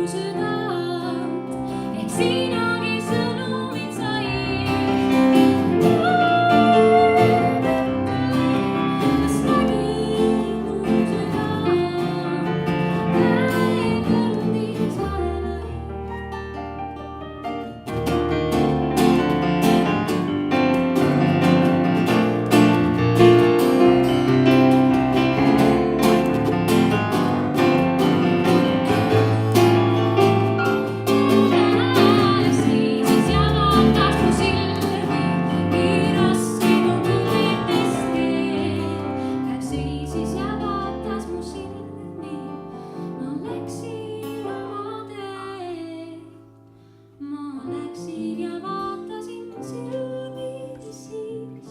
südant, ehk sinagi sõnumid sai. Kas nägin mu südant, käib õndis valelai. Seisis ja vaatas mu silmi, nii raske tundub keskel. Ta seisis ja vaatas mu silmi, ma läksin oma teed. Ma läksin ja vaatasin silmi siis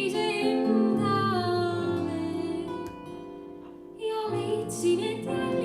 iseendale ja leidsin, et jälle